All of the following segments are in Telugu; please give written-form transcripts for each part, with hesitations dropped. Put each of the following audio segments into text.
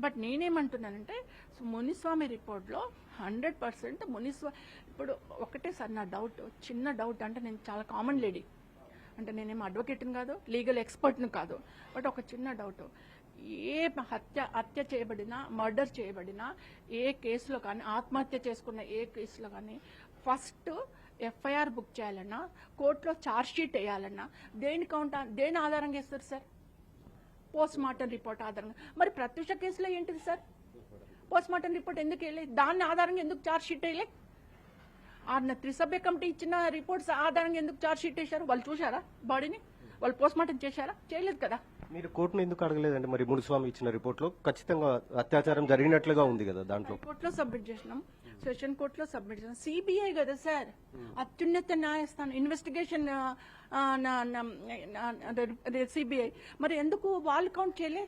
బట్ నేనేమంటున్నానంటే మునిస్వామి రిపోర్ట్లో 100% మునిస్వామి ఇప్పుడు ఒకటే సార్ నా డౌట్, చిన్న డౌట్, అంటే నేను చాలా కామన్ లేడీ, అంటే నేనేం అడ్వకేట్ని కాదు, లీగల్ ఎక్స్పర్ట్ని కాదు, బట్ ఒక చిన్న డౌట్. ఏ హత్య చేయబడినా, మర్డర్ చేయబడినా, ఏ కేసులో కానీ, ఆత్మహత్య చేసుకున్న ఏ కేసులో కానీ ఫస్ట్ ఎఫ్ఐఆర్ బుక్ చేయాలన్నా, కోర్టులో ఛార్జ్ షీట్ వేయాలన్నా దేని ఆధారంగా ఇస్తారు సార్? పోస్ట్ మార్టం రిపోర్ట్ ఆధారంగా. మరి ప్రత్యూష కేసులో ఏంటిది సార్? పోస్ట్ మార్టం రిపోర్ట్ ఎందుకు వేయలేదు? దాన్ని ఆధారంగా ఎందుకు ఛార్జ్ షీట్ వేయలే? త్రిసభ్య కమిటీ ఇచ్చిన రిపోర్ట్స్ ఆధారంగా ఎందుకు ఛార్జ్ షీట్ వేశారు? వాళ్ళు చూశారా బాడీని? వాళ్ళు పోస్ట్ మార్టం చేశారా? చేయలేదు కదా. మీరు కోర్టును ఎందుకు అడగలేదండి? మరి మునిస్వామి ఇచ్చిన రిపోర్ట్ లో ఖచ్చితంగా అత్యాచారం జరిగినట్లుగా ఉంది కదా, దాంట్లో కోర్టులో సబ్మిట్ చేసినాం, సెషన్ కోర్టులో సబ్మిట్ చేసినాం. సిబిఐ కదా సార్, అత్యున్నత న్యాయస్థానం, ఇన్వెస్టిగేషన్ సిబిఐ. మరి ఎందుకు వాళ్ళు కౌంట్ చేయలే?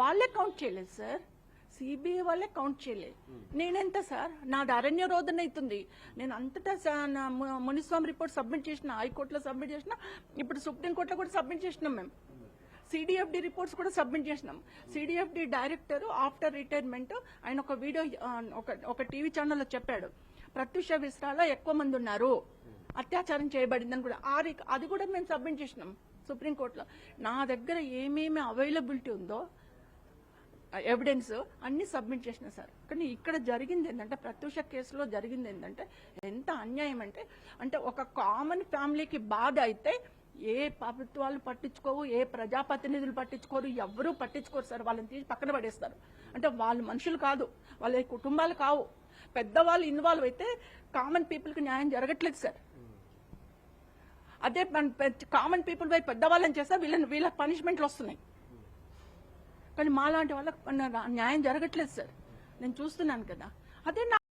వాళ్ళే కౌంట్ చేయలేదు సార్, సిబిఐ వాళ్ళే కౌంట్ చేయలేదు. నేనెంత సార్, నాది అరణ్య రోదన అవుతుంది. నేను అంతటా మునిస్వామి రిపోర్ట్ సబ్మిట్ చేసిన, హైకోర్టులో సబ్మిట్ చేసిన, ఇప్పుడు సుప్రీంకోర్టులో కూడా సబ్మిట్ చేసినాం. మేము సిడిఎఫ్డి రిపోర్ట్స్ కూడా సబ్మిట్ చేసినాం. సిడిఎఫ్డి డైరెక్టర్ ఆఫ్టర్ రిటైర్మెంట్ ఆయన ఒక వీడియో ఒక టీవీ ఛానల్లో చెప్పాడు, ప్రత్యూష విశ్రాలో ఎక్కువ మంది ఉన్నారు, అత్యాచారం చేయబడిందని కూడా. అది కూడా మేము సబ్మిట్ చేసినాం సుప్రీంకోర్టులో. నా దగ్గర ఏమేమి అవైలబిలిటీ ఉందో ఎవిడెన్స్ అన్ని సబ్మిట్ చేసిన సార్. కానీ ఇక్కడ జరిగింది ఏంటంటే, ప్రత్యూష కేసులో జరిగింది ఏంటంటే ఎంత అన్యాయం అంటే ఒక కామన్ ఫ్యామిలీకి బాధ అయితే ఏ ప్రభుత్వాలు పట్టించుకోవు, ఏ ప్రజాప్రతినిధులు పట్టించుకోరు, ఎవరూ పట్టించుకోరు సార్. వాళ్ళని తీసి పక్కన పడేస్తారు. అంటే వాళ్ళు మనుషులు కాదు, వాళ్ళ కుటుంబాలు కావు. పెద్దవాళ్ళు ఇన్వాల్వ్ అయితే కామన్ పీపుల్కి న్యాయం జరగట్లేదు సార్. అదే కామన్ పీపుల్ పై పెద్దవాళ్ళని చేస్తే వీళ్ళ పనిష్మెంట్లు వస్తున్నాయి. కానీ మాలాంటి వాళ్ళకి న్యాయం జరగట్లేదు సార్. నేను చూస్తున్నాను కదా. అదే